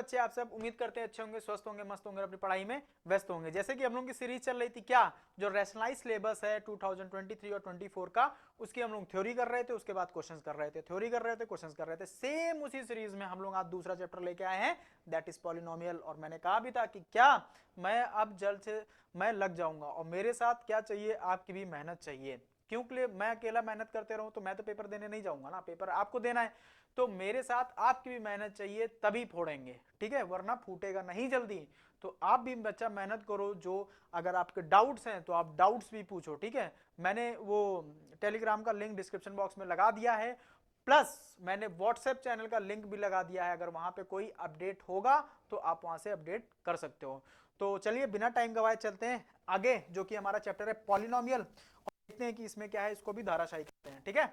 बच्चे आप सब उम्मीद करते हैं अच्छे होंगे, स्वस्थ होंगे, मस्त होंगे, अपनी पढ़ाई में व्यस्त होंगे। जैसे कि हम लोगों की सीरीज चल रही थी क्या, जो रैशनलाइज सिलेबस है 2023 और 24 का, उसकी हम लोग थ्योरी कर रहे थे, उसके बाद क्वेश्चंस कर रहे थे, थ्योरी कर रहे थे, क्वेश्चंस कर रहे थे। सेम उसी सीरीज में हम लोग आज दूसरा चैप्टर लेके आए हैं, दैट इज पॉलिनोमियल। और मैंने कहा भी था कि क्या मैं अब जल्द से मैं लग जाऊंगा, और मेरे साथ क्या चाहिए, आपकी भी मेहनत चाहिए। क्योंकि मैं अकेला मेहनत करते रहूं तो मैं तो पेपर देने नहीं जाऊंगा ना, पेपर आपको देना है, तो मेरे साथ आपकी भी मेहनत चाहिए, तभी फोड़ेंगे, ठीक है, वरना फूटेगा नहीं जल्दी। तो आप भी बच्चा मेहनत करो, जो अगर आपके डाउट्स हैं तो आप डाउट्स भी पूछो, ठीक है। मैंने वो टेलीग्राम का लिंक डिस्क्रिप्शन बॉक्स में लगा दिया है, प्लस मैंने व्हाट्सएप चैनल का लिंक भी लगा दिया है, अगर वहां पे कोई अपडेट होगा तो आप वहां से अपडेट कर सकते हो। तो चलिए बिना टाइम गवाए चलते हैं आगे, जो कि हमारा चैप्टर है पॉलिनोमियल, और देखते हैं कि इसमें क्या है, इसको भी धाराशायी करते हैं, ठीक है।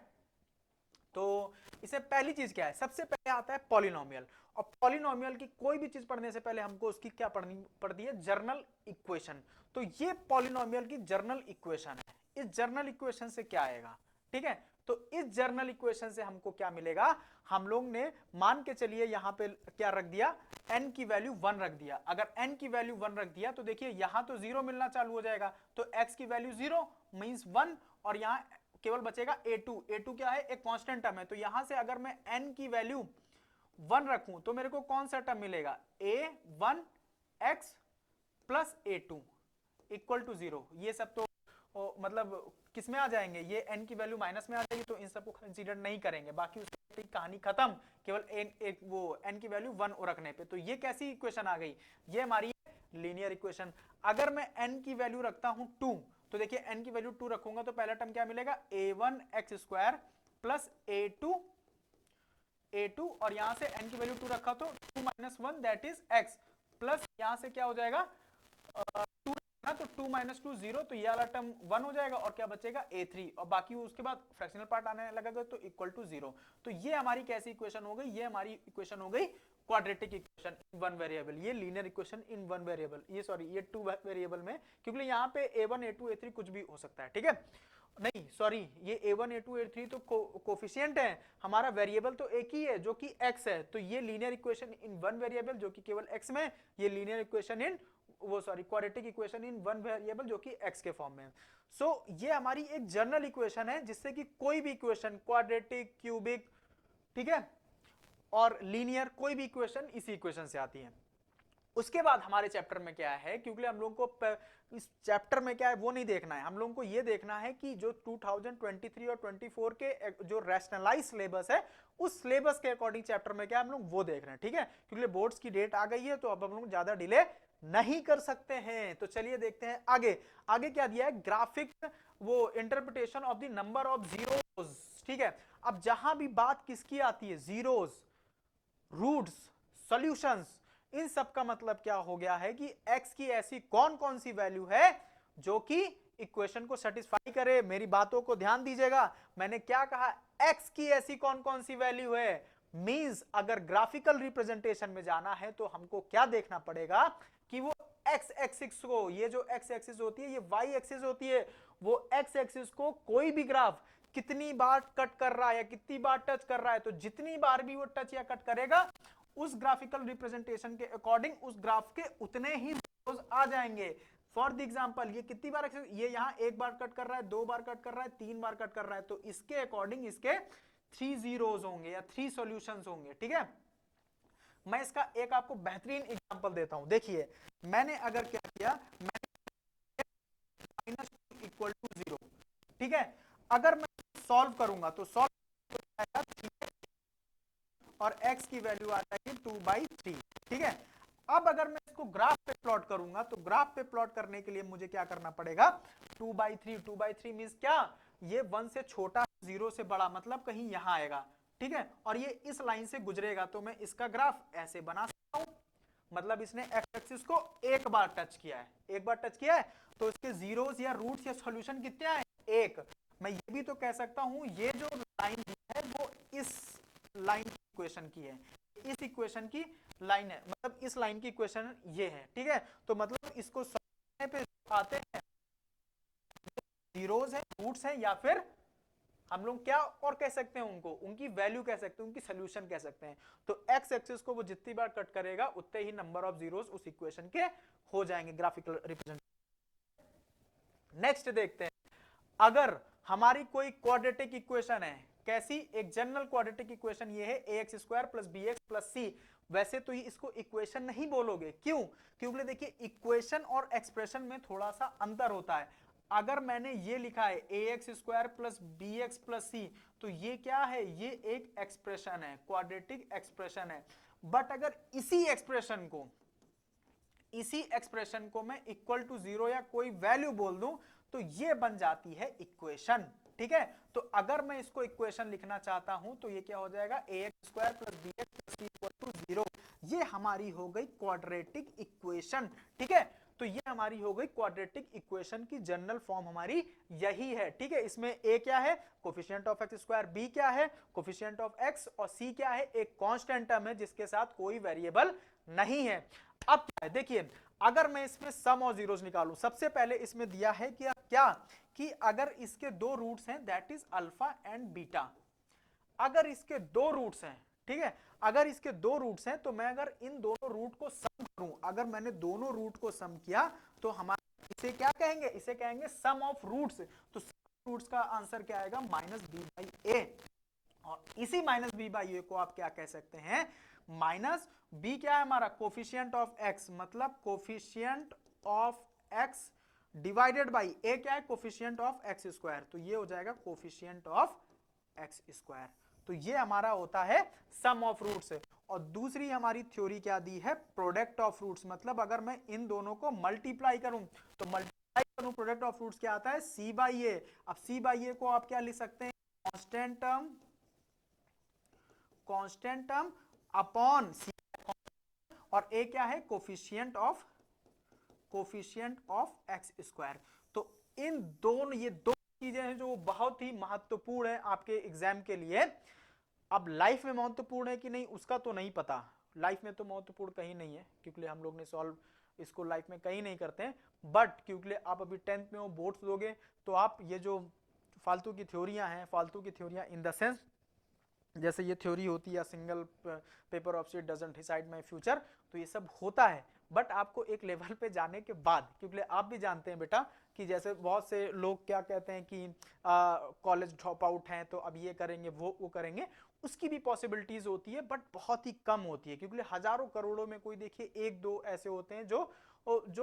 तो इससे पहली चीज क्या है, सबसे पहले आता है पॉलिनोमियल। और पॉलिनोमियल की कोई भी चीज पढ़ने से पहले हमको उसकी क्या पढ़नी पड़ती है, जर्नल इक्वेशन। तो ये पॉलिनोमियल की जर्नल इक्वेशन है। इस जर्नल इक्वेशन से क्या आएगा, ठीक है। तो इस जर्नल इक्वेशन से हमको क्या मिलेगा, हम लोग ने मान के चलिए यहां पे क्या रख दिया, n की वैल्यू 1 रख दिया। अगर n की वैल्यू 1 रख दिया तो देखिए यहां तो 0 मिलना चालू हो जाएगा, तो x की वैल्यू 0 मींस 1, और यहां केवल बचेगा a2। a2 क्या है, एक कांस्टेंट टर्म है, तो यहां से अगर मैं n की वैल्यू 1 रखूं तो मेरे को कौन सा टर्म मिलेगा, a1x plus a2 equal to 0। ये सब तो मतलब किस में आ जाएंगे, ये n की वैल्यू माइनस में आ जाएगी, तो इन सबको कंसीडर नहीं करेंगे, बाकी उसकी कहानी खत्म, केवल एक वो n की वैल्यू 1 रखने पे। तो ये कैसी इक्वेशन आ गई, ये हमारी लीनियर इक्वेशन। अगर मैं n की वैल्यू रखता हूं 2, तो देखिए n की वैल्यू 2 रखूंगा तो पहला टर्म क्या मिलेगा, a1x स्क्वायर प्लस a2 और यहां से n की वैल्यू 2 रखा तो 2 minus 1 that is x, plus यहां से क्या हो जाएगा 2 ना, तो 2 माइनस 2 0, तो ये वाला टर्म 1 हो जाएगा, और क्या बचेगा a3, और बाकी उसके बाद फ्रैक्शनल पार्ट आने लगेगा तो इक्वल टू 0। तो ये हमारी कैसी इक्वेशन हो गई, ये हमारी इक्वेशन हो गई quadratic equation in one variable, ये linear equation in one variable, ये सॉरी ये टू वेरिएबल में, क्योंकि यहाँ पे a1 a2 a3 कुछ भी हो सकता है, ठीक है। नहीं सॉरी, ये a1 a2 a3 तो कोफिशिएंट है, हमारा वेरिएबल तो एक ही है जो कि x है। तो ये linear equation in one variable जो कि केवल x में, ये लीनियर इक्वेशन इन वो sorry quadratic equation in one variable जो कि x के फॉर्म में है। सो ये हमारी एक जनरल इक्वेशन है, जिससे कि कोई भी इक्वेशन क्वाड्रेटिक, क्यूबिक, ठीक है, और लीनियर, कोई भी इक्वेशन इसी इक्वेशन से आती है। उसके बाद हमारे चैप्टर में क्या है, क्योंकि हम लोग को इस चैप्टर में क्या है वो नहीं देखना है, हम लोगों को ये देखना है कि जो 2023 और 24 के जो रैशनलाइज सिलेबस है, उस सिलेबस के अकॉर्डिंग चैप्टर में क्या है हम लोग वो देख रहे हैं, ठीक है। क्योंकि बोर्ड्स की डेट आ गई है, तो अब हम लोग ज्यादा डिले नहीं कर सकते हैं। तो चलिए देखते हैं आगे। आगे क्या दिया है, ग्राफिक वो interpretation of the number of zeros, ठीक है। अब जहां भी बात किसकी आती है, जीरोस, रूट्स, सॉल्यूशंस, इन सब का मतलब क्या हो गया है कि x की ऐसी कौन कौन सी वैल्यू है जो कि इक्वेशन को सेटिस्फाई करे। मेरी बातों को ध्यान दीजिएगा, मैंने क्या कहा, x की ऐसी कौन कौन सी वैल्यू है, मींस अगर ग्राफिकल रिप्रेजेंटेशन में जाना है तो हमको क्या देखना पड़ेगा कि वो x एक्सिस को, ये जो x एक्सिस होती है ये y एक्सिस होती है, वो x एक्सिस को कोई भी ग्राफ कितनी बार कट कर रहा है या कितनी बार टच कर रहा है, तो जितनी बार भी वो टच या कट करेगा उस ग्राफिकल रिप्रेजेंटेशन के अकॉर्डिंग उस ग्राफ के उतने ही जीरोस आ जाएंगे। फॉर द एग्जांपल ये कितनी बार, ये यहां एक बार कट कर रहा है, 2 बार कट कर रहा है, 3 बार कट कर रहा है, तो इसके अकॉर्डिंग इसके 3 जीरोस होंगे या 3 सॉल्यूशंस होंगे, ठीक है। मैं इसका एक आपको बेहतरीन एग्जांपल देता हूं, देखिए मैंने अगर क्या किया, माइनस इक्वल टू 0, ठीक है। अगर मैं सॉल्व करूंगा तो सॉल्व और x की वैल्यू आ जाएगी 2/3, ठीक है। अब अगर मैं इसको ग्राफ पे प्लॉट करूंगा तो ग्राफ पे प्लॉट करने के लिए मुझे क्या करना पड़ेगा, 2/3, 2/3 मींस क्या, ये 1 से छोटा 0 से बड़ा, मतलब कहीं यहां आएगा, ठीक है, और ये इस लाइन से गुजरेगा, तो मैं इसका ग्राफ ऐसे बना सकता हूं। मतलब इसने एक्स एक्सिस को एक बार टच किया है, एक बार टच किया है, तो इसके जीरोस या रूट्स या सॉल्यूशन कितने आए, एक। मैं ये भी तो कह सकता हूं ये जो लाइन है वो इस लाइन की इक्वेशन की है, इस इक्वेशन की लाइन है, मतलब इस लाइन की इक्वेशन ये है, ठीक है। तो मतलब इसको सॉल्व करने पे आते हैं जीरोस है, रूट्स है, या फिर हम लोग क्या और कह सकते हैं उनको, उनकी वैल्यू कह सकते हैं, उनकी सोल्यूशन कह सकते हैं। तो एक्स एक्सिस को वो जितनी बार कट करेगा उतने ही नंबर ऑफ जीरोस उस इक्वेशन के हो जाएंगे ग्राफिकल रिप्रेजेंट। नेक्स्ट देखते हैं, अगर हमारी कोई क्वाड्रेटिक इक्वेशन है, कैसी, एक जनरल क्वाड्रेटिक इक्वेशन ये है ax square plus b x plus c. वैसे तो ये इसको इक्वेशन नहीं बोलोगे, क्यों? क्योंकि देखिए इक्वेशन और एक्सप्रेशन में थोड़ा सा अंतर होता है। अगर मैंने ये लिखा है ax square plus b x plus c, तो ये क्या है, ये एक एक्सप्रेशन है, क्वाड्रेटिक एक्सप्रेशन है। बट अगर इसी एक्सप्रेशन को मैं इक्वल टू जीरो या कोई वैल्यू बोल दूं तो ये बन जाती है इक्वेशन। ठीक है, तो अगर मैं इसको इक्वेशन लिखना चाहता हूं तो ये क्या हो जाएगा, ax square plus b x plus c equal to zero. ये हमारी हो गई क्वाड्रेटिक इक्वेशन। ठीक है, तो ये हमारी हो गई क्वाड्रेटिक इक्वेशन की जनरल फॉर्म हमारी यही है। ठीक है, इसमें a क्या है, coefficient of x square, b क्या है, कोफिशिएंट ऑफ x, और c क्या है, एक कांस्टेंट टर्म है जिसके साथ कोई वेरिएबल नहीं है। अब क्या है, देखिए अगर मैं इसमें सम और जीरोस निकालूं, सबसे पहले इसमें दिया है कि क्या, कि अगर इसके दो रूट्स हैं that is alpha and beta. अगर इसके दो रूट्स हैं, ठीक है, अगर इसके दो रूट्स हैं तो मैं अगर इन दोनों रूट को सम करूं, अगर मैंने दोनों रूट को सम किया तो हमारे इसे क्या कहेंगे, इसे कहेंगे सम ऑफ रूट्स। तो सम रूट्स का आंसर क्या आएगा, माइनस बी बाई ए। और इसी माइनस बी बाई ए को आप क्या कह सकते हैं, माइनस बी क्या है हमारा, कोफिशिएंट ऑफ एक्स, मतलब coefficient of x divided by a क्या है, कोफिशिएंट ऑफ एक्स स्क्वायर। तो ये हो जाएगा कोफिशिएंट ऑफ एक्स स्क्वायर। तो ये हमारा होता है सम ऑफ रूट्स। और दूसरी हमारी थ्योरी क्या दी है, प्रोडक्ट ऑफ रूट्स, मतलब अगर मैं इन दोनों को मल्टीप्लाई करूं तो मल्टीप्लाई करूं, प्रोडक्ट ऑफ रूट्स क्या आता है, सी बाई ए। अब सी बाई ए को आप क्या लिख सकते हैं, कांस्टेंट टर्म अपॉन सी, और ए क्या है, कोफिशिएंट ऑफ एक्स स्क्वायर। तो इन दोनों, ये दो चीजें हैं जो बहुत ही महत्वपूर्ण है आपके एग्जाम के लिए। अब लाइफ में महत्वपूर्ण है कि नहीं उसका तो नहीं पता, लाइफ में तो महत्वपूर्ण कहीं नहीं है क्योंकि हम लोग ने सॉल्व इसको लाइफ में कहीं नहीं करते हैं। बट क्योंकि आप अभी 10th में हो, बोर्ड्स दोगे, तो आप ये जो फालतू की थ्योरियां हैं, फालतू की थ्योरियां इन द सेंस जैसे ये थ्योरी होती है single paper of sheet doesn't decide my future, तो ये सब होता है। बट आपको एक लेवल पे जाने के बाद, क्योंकि आप भी जानते हैं बेटा कि जैसे बहुत से लोग क्या कहते हैं कि कॉलेज ड्रॉप आउट हैं तो अब ये करेंगे वो करेंगे, उसकी भी पॉसिबिलिटीज होती है बट बहुत ही कम होती है, क्योंकि हजारों करोड़ों में कोई देखिए एक दो ऐसे होते हैं जो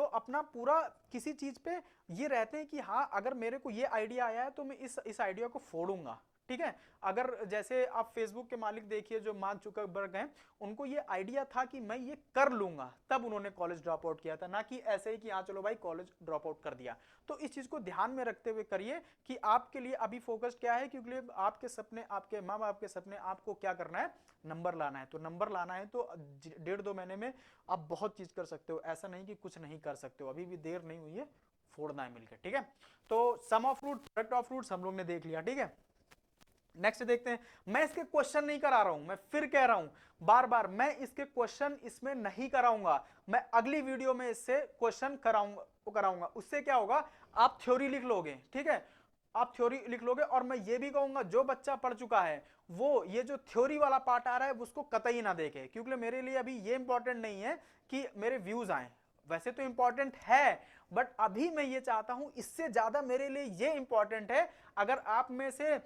अपना पूरा किसी चीज पे ये रहते हैं कि हाँ अगर मेरे को ये आइडिया आया है तो मैं इस आइडिया को फोड़ूंगा। ठीक है, अगर जैसे आप फेसबुक के मालिक देखिए जो मार्क जुकरबर्ग हैं, उनको ये आइडिया था कि मैं ये कर लूंगा, तब उन्होंने कॉलेज ड्रॉप आउट किया था, ना कि ऐसे ही कि हाँ चलो भाई कॉलेज ड्रॉप आउट कर दिया। तो इस चीज को ध्यान में रखते हुए करिए कि आपके लिए अभी फोकस क्या है, क्योंकि आपके सपने, आपके माँ बाप के सपने, आपको क्या करना है, नंबर लाना है। तो नंबर लाना है तो 1.5-2 महीने में आप बहुत चीज कर सकते हो, ऐसा नहीं कि कुछ नहीं कर सकते हो, अभी भी देर नहीं हुई है, फोड़ना है मिलकर। ठीक है, तो sum of root, product of roots हम लोग ने देख लिया। ठीक है, नेक्स्ट देखते हैं। मैं इसके क्वेश्चन नहीं करा रहा हूं, मैं फिर कह रहा हूं बार बार, मैं इसके क्वेश्चन इसमें नहीं कराऊंगा, मैं अगली वीडियो में इससे क्वेश्चन कराऊंगा। उससे क्या होगा, आप थ्योरी लिख लोगे। ठीक है, आप थ्योरी लिख लोगे, और मैं ये भी कहूंगा जो बच्चा पढ़ चुका है वो ये जो थ्योरी वाला पार्ट आ रहा है उसको कतई ना देखे, क्योंकि मेरे लिए अभी ये इंपॉर्टेंट नहीं है कि मेरे व्यूज आए, वैसे तो इंपॉर्टेंट है बट अभी मैं ये चाहता हूं, इससे ज्यादा मेरे लिए ये इंपॉर्टेंट है अगर आप में से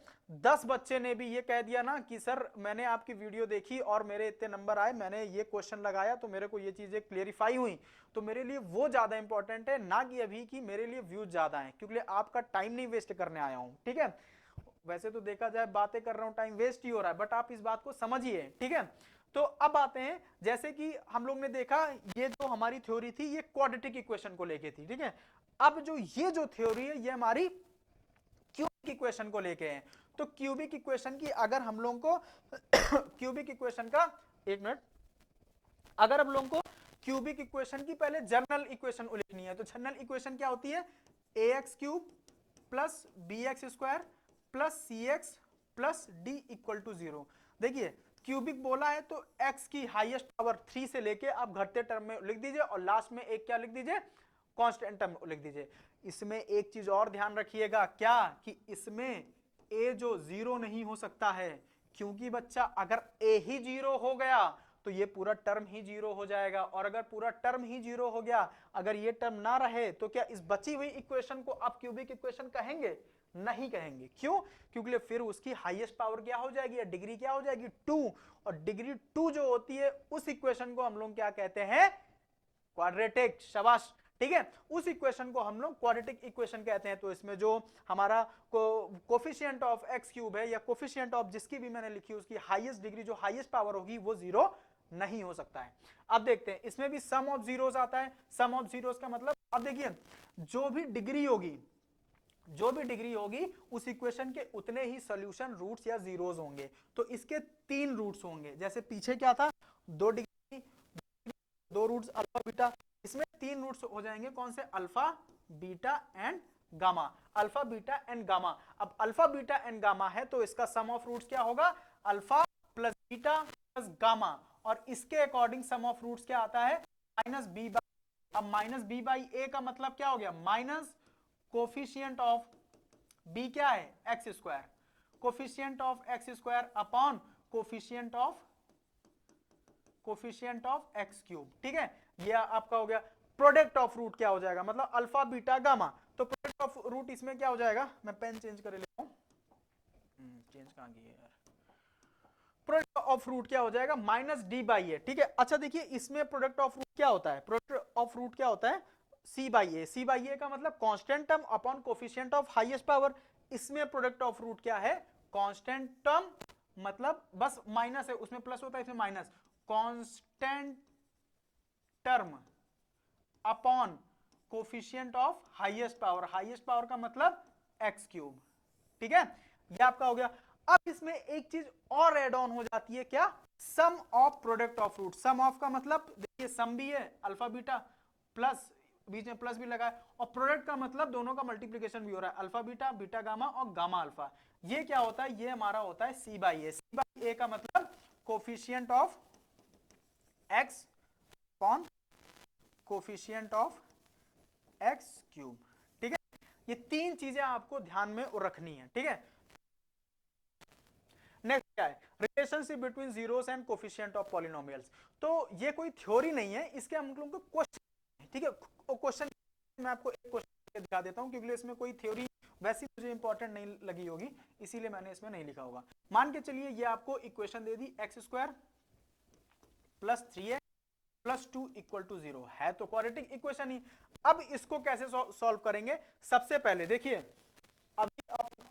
10 बच्चे ने भी ये कह दिया ना कि सर मैंने आपकी वीडियो देखी और मेरे इतने नंबर आए, मैंने ये क्वेश्चन लगाया तो मेरे को ये चीजें क्लियरिफाई हुई, तो मेरे लिए वो ज्यादा इंपॉर्टेंट है, ना कि अभी कि मेरे लिए व्यूज ज्यादा है, क्योंकि आपका टाइम नहीं वेस्ट करने आया हूं। ठीक है, वैसे तो देखा जाए बातें कर रहा हूं, टाइम वेस्ट ही हो रहा है, बट आप इस बात को समझिए। ठीक है, तो अब आते हैं, जैसे कि हम लोग ने देखा ये जो हमारी थ्योरी थी ये क्वाड्रेटिक इक्वेशन को लेके थी। ठीक है, अब ये जो थ्योरी है ये हमारी क्यूबिक इक्वेशन को लेके है। तो क्यूबिक इक्वेशन की अगर हम लोग को क्यूबिक इक्वेशन का, एक मिनट, अगर हम लोग को क्यूबिक इक्वेशन की पहले जनरल इक्वेशन लिखनी है, तो जनरल इक्वेशन क्या होती है, ax cube plus bx square plus cx plus d equal to 0। देखिए क्यूबिक बोला है तो x की हाईएस्ट पावर 3 से लेके आप घटते टर्म में लिख दीजिए, और लास्ट में एक क्या लिख दीजिए, कांस्टेंट टर्म लिख दीजिए। इसमें एक चीज और ध्यान रखिएगा, क्या कि इसमें ए जो जीरो नहीं हो सकता है, क्योंकि बच्चा अगर ए ही जीरो हो गया तो ये पूरा टर्म ही जीरो हो जाएगा, और अगर पूरा टर्म ही जीरो हो गया, अगर ये टर्म ना रहे तो क्या इस बची हुई इक्वेशन को आप क्यूबिक इक्वेशन कहेंगे? नहीं कहेंगे। क्यों? क्योंकि फिर उसकी हाईएस्ट पावर क्या हो जाएगी या डिग्री क्या हो जाएगी? 2, और डिग्री 2 जो होती है उस इक्वेशन को हम लोग क्या कहते हैं? क्वाड्रेटिक। शाबाश, ठीक है, उस इक्वेशन को हम लोग क्वाड्रेटिक इक्वेशन कहते हैं। तो इसमें जो हमारा कोफिशिएंट ऑफ एक्स क्यूब है या कोफिशिएंट ऑफ जिसकी भी मैंने लिखी उसकी हाईएस्ट डिग्री जो हाईएस्ट पावर होगी वो जीरो नहीं हो सकता है। अब देखते हैं इसमें भी सम ऑफ जीरोस आता है। सम ऑफ जीरोस का मतलब, अब देखिए जो भी डिग्री होगी उस इक्वेशन के उतने ही सॉल्यूशन रूट्स या जीरोस होंगे। तो इसके 3 रूट्स होंगे। जैसे पीछे क्या था, 2 डिग्री, 2 रूट्स अल्फा बीटा, इसमें 3 रूट्स हो जाएंगे। कौन से? Alpha beta and gamma. Alpha beta and gamma. अब अल्फा बीटा एंड गामा है तो इसका सम ऑफ रूट्स क्या होगा? Alpha plus beta plus gamma, और इसके अकॉर्डिंग सम ऑफ रूट्स क्या आता है? Minus b by. अब माइनस बी बाई ए का मतलब क्या हो गया? माइनस कोफिशिएंट ऑफ बी क्या है? X square. Coefficient of x square upon coefficient of x cube. ठीक है, ये आपका हो गया। प्रोडक्ट ऑफ रूट क्या हो जाएगा? मतलब अल्फा बीटा गामा। तो प्रोडक्ट ऑफ रूट इसमें क्या हो जाएगा? मैं पेन चेंज कर लेता हूं, चेंज कहां की है यार। प्रोडक्ट ऑफ रूट क्या हो जाएगा? माइनस डी बाई ए। ठीक है, अच्छा देखिए इसमें प्रोडक्ट ऑफ रूट क्या होता है? प्रोडक्ट ऑफ रूट क्या होता है? सी by A. C by a का मतलब constant term upon coefficient of highest power. इसमें प्रोडक्ट ऑफ रूट क्या है? कांस्टेंट टर्म, मतलब बस माइनस है, उसमें प्लस होता है इसमें minus. Constant term upon coefficient of highest power. Highest power का मतलब एक्स क्यूब। ठीक है, ये आपका हो गया। अब इसमें एक चीज और एड ऑन हो जाती है, क्या? Sum of product of root. Sum of का मतलब देखिए सम भी है अल्फा बीटा, प्लस बीच में प्लस भी लगा है, और प्रोडक्ट का मतलब दोनों का मल्टीप्लीकेशन भी हो रहा है, अल्फा बीटा, बीटा गामा और गामा अल्फा। ये क्या होता है? ये हमारा होता है सी by A. C by a का मतलब coefficient of x upon coefficient of x cube. ठीक है, ये 3 चीजें आपको ध्यान में रखनी है। ठीक है, नेक्स्ट क्या है? Relationship between zeros and coefficient of polynomials. तो ये कोई थ्योरी नहीं है, इसके हम लोगों को क्वेश्चन। ठीक है, क्वेश्चन मैं आपको एक क्वेश्चन दिखा देता हूं, क्योंकि इसमें कोई थ्योरी वैसी मुझे इंपॉर्टेंट नहीं लगी होगी, इसीलिए मैंने इसमें नहीं लिखा होगा। मान के चलिए ये आपको इक्वेशन दे दी, x square plus 3x plus 2 equal to 0 है, तो क्वाड्रेटिक इक्वेशन ही। अब इसको कैसे सॉल्व करेंगे? सबसे पहले देखिए,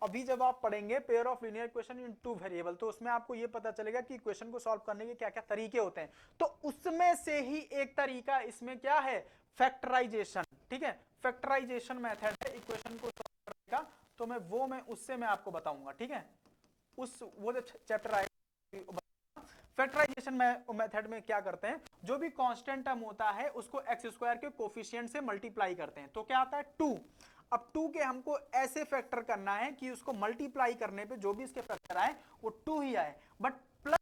अभी जब आप पढ़ेंगे pair of linear equation in 2 variable, तो उसमें आपको ये पता चलेगा कि इक्वेशन को सॉल्व करने के क्या क्या तरीके होते हैं। तो उसमें से ही एक तरीका इसमें क्या है? फैक्टराइजेशन। ठीक है, फैक्टराइजेशन मेथड है इक्वेशन को सॉल्व करने का। तो मैं उससे मैं आपको बताऊंगा। ठीक है, वो जो चैप्टर आएगा, फैक्टराइजेशन मेथड में क्या करते हैं, जो भी कांस्टेंट टर्म होता है उसको एक्स स्क्वायर के कोफिशिएंट से मल्टीप्लाई करते हैं, तो क्या आता है? 2। अब 2 के हमको ऐसे फैक्टर करना है कि उसको मल्टीप्लाई करने पे जो भी इसके फैक्टर आए वो 2 ही आए, बट प्लस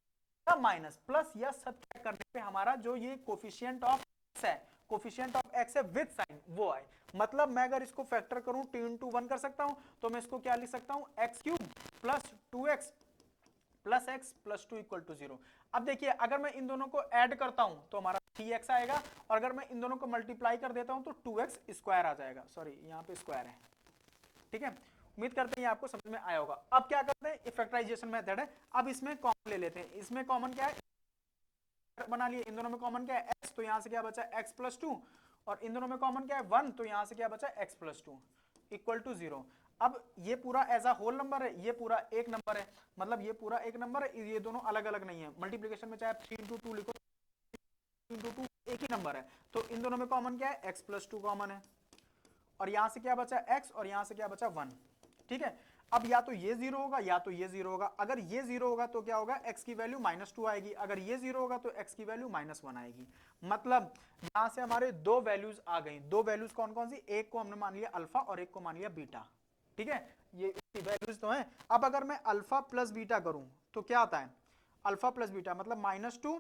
या माइनस, प्लस या सब्ट्रैक्ट करने पे हमारा जो ये कोफिशिएंट ऑफ एक्स है, कोफिशिएंट ऑफ एक्स है विद साइन, वो आए। मतलब मैं अगर इसको फैक्टर करूं 2 into 1 कर सकता हूं, तो मैं इसको क्या लिख सकता हूं? X cube plus 2x plus x plus 2 equal to 0। अब देखिए अगर मैं इन दोनों को ऐड करता हूं तो हमारा 3x आएगा, और अगर मैं इन दोनों को मल्टीप्लाई कर देता हूं तो 2x स्क्वायर आ जाएगा। सॉरी, यहां पे स्क्वायर है। ठीक है, उम्मीद करते हैं आपको समझ में आया होगा। अब क्या करते हैं? फैक्टराइजेशन मेथड है। अब इसमें कॉमन ले लेते हैं। इसमें कॉमन क्या है? बना लिए। इन दोनों में कॉमन क्या है? x, तो यहां से क्या बचा? x प्लस 2, और इन दोनों में कॉमन क्या है? 1, तो यहां से क्या बचा? x plus 2 equal to 0। अब ये पूरा एज अ होल नंबर है, ये पूरा एक नंबर है, मतलब ये पूरा एक नंबर है, ये दोनों अलग अलग नहीं है। मल्टीप्लिकेशन में चाहे 3 into 2 लिखो, 3 into 2 एक ही नंबर है। तो इन दोनों में कॉमन क्या है? x प्लस 2 कॉमन है, और यहां से क्या बचा? x, और यहां से क्या बचा? 1। ठीक है, अब या तो ये 0 होगा या तो ये 0 होगा। अगर ये 0 होगा तो क्या होगा? x की वैल्यू -2 आएगी, अगर ये 0 होगा तो x की वैल्यू -1 आएगी। मतलब यहां से हमारे 2 वैल्यूज आ गई। 2 वैल्यूज कौन कौन सी? एक को हमने मान लिया अल्फा और एक को मान लिया बीटा। ठीक है, ये वैल्यूज तो हैं। अब अगर मैं अल्फा प्लस बीटा करूं तो क्या आता है? अल्फा प्लस बीटा मतलब -2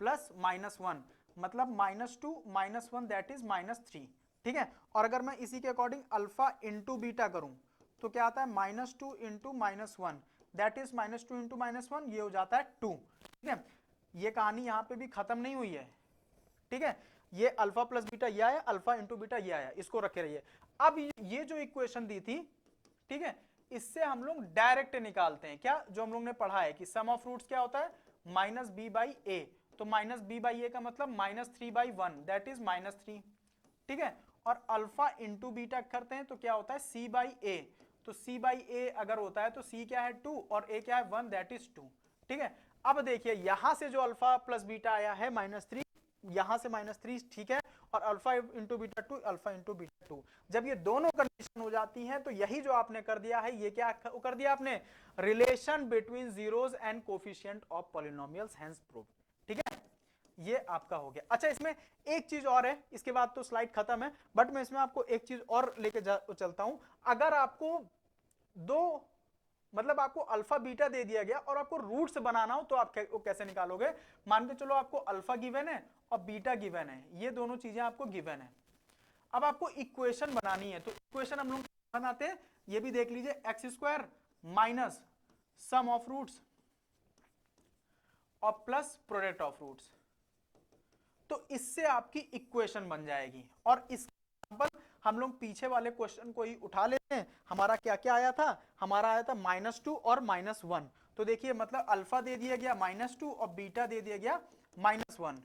प्लस -1, मतलब -2 -1 दैट इज -3। ठीक है, और अगर मैं इसी के अकॉर्डिंग अल्फा इंटू बीटा करूं तो क्या आता है -2 इंटू -1 दैट इज -2 इंटू -1, ये हो जाता है 2। ठीक है, ये कहानी यहां पे भी खत्म नहीं हुई है। ठीक है, ये अल्फा प्लस बीटा ये आया, अल्फा इंटू बीटा ये आया, इसको रखे रहिए। अब ये जो इक्वेशन दी थी, ठीक है, इससे हम लोग डायरेक्ट निकालते हैं क्या, जो हम लोग ने पढ़ा है कि सम ऑफ रूट्स क्या होता है -b/a, तो -b/a का मतलब -3/1 दैट इज -3। ठीक है, और अल्फा इंटू बीटा करते हैं तो क्या होता है c/a, तो c/a अगर होता है तो c क्या है 2 और a क्या है 1 दैट इज 2। ठीक है, अब देखिए यहां से जो अल्फा प्लस बीटा आया है -3, यहां से -3, ठीक है, और alpha into beta 2, alpha into beta 2, जब ये दोनों कंडीशन हो जाती हैं तो यही जो आपने कर दिया है, ये क्या कर दिया आपने, relation between zeros and coefficient of polynomials, hence prove. ठीक है, ये आपका हो गया। अच्छा, इसमें एक चीज और है, इसके बाद तो स्लाइड खत्म है, बट मैं इसमें आपको एक चीज और लेके चलता हूं। अगर आपको दो मतलब आपको अल्फा बीटा दे दिया गया और आपको रूट्स बनाना हो तो आप कैसे निकालोगे, मान के चलो आपको अल्फा गिवन है और बीटा गिवन है, ये दोनों चीजें आपको गिवन है। अब आपको इक्वेशन बनानी है, तो इक्वेशन हम लोग बनाते हैं, ये भी देख लीजिए, x² minus sum of roots और प्लस प्रोडक्ट ऑफ रूट्स, तो इससे आपकी इक्वेशन बन जाएगी। और इस हम लोग पीछे वाले क्वेश्चन को ही उठा लेते हैं। हमारा क्या क्या आया था, हमारा आया था -2 और -1, तो देखिए मतलब अल्फा दे दिया गया -2 और बीटा दे दिया गया -1।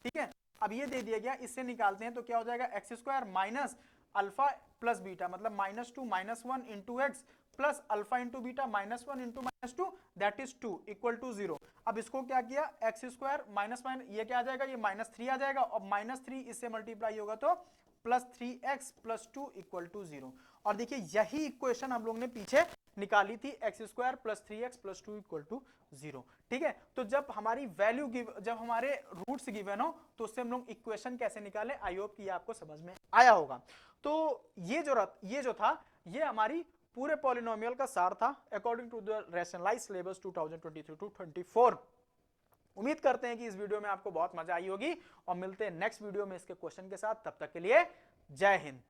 ठीक है, अब ये दे दिया गया, इससे निकालते हैं तो क्या हो जाएगा x² minus alpha plus beta, मतलब -2 -1 into x plus alpha into beta -1 into -2 that is 2 equal to 0। अब इसको क्या किया, x² माइनस ये क्या आ जाएगा, ये -3 आ जाएगा, और -3 इससे मल्टीप्लाई होगा तो +3x + 2 इक्वल टू 0। और देखिए यही इक्वेशन हम लोग ने पीछे निकाली थी, x² + 3x + 2 इक्वल टू 0। ठीक है, तो जब हमारी वैल्यू जब हमारे रूट्स गिवन हो तो उससे हम लोग इक्वेशन कैसे निकाले, आई होप कि ये आपको समझ में आया होगा। तो ये जो था ये हमारी पूरे पॉलिनोमियल का सार था according to the rationalised syllabus 2023-24। उम्मीद करते हैं कि इस वीडियो में आपको बहुत मजा आई होगी, और मिलते हैं नेक्स्ट वीडियो में इसके क्वेश्चन के साथ। तब तक के लिए जय हिंद।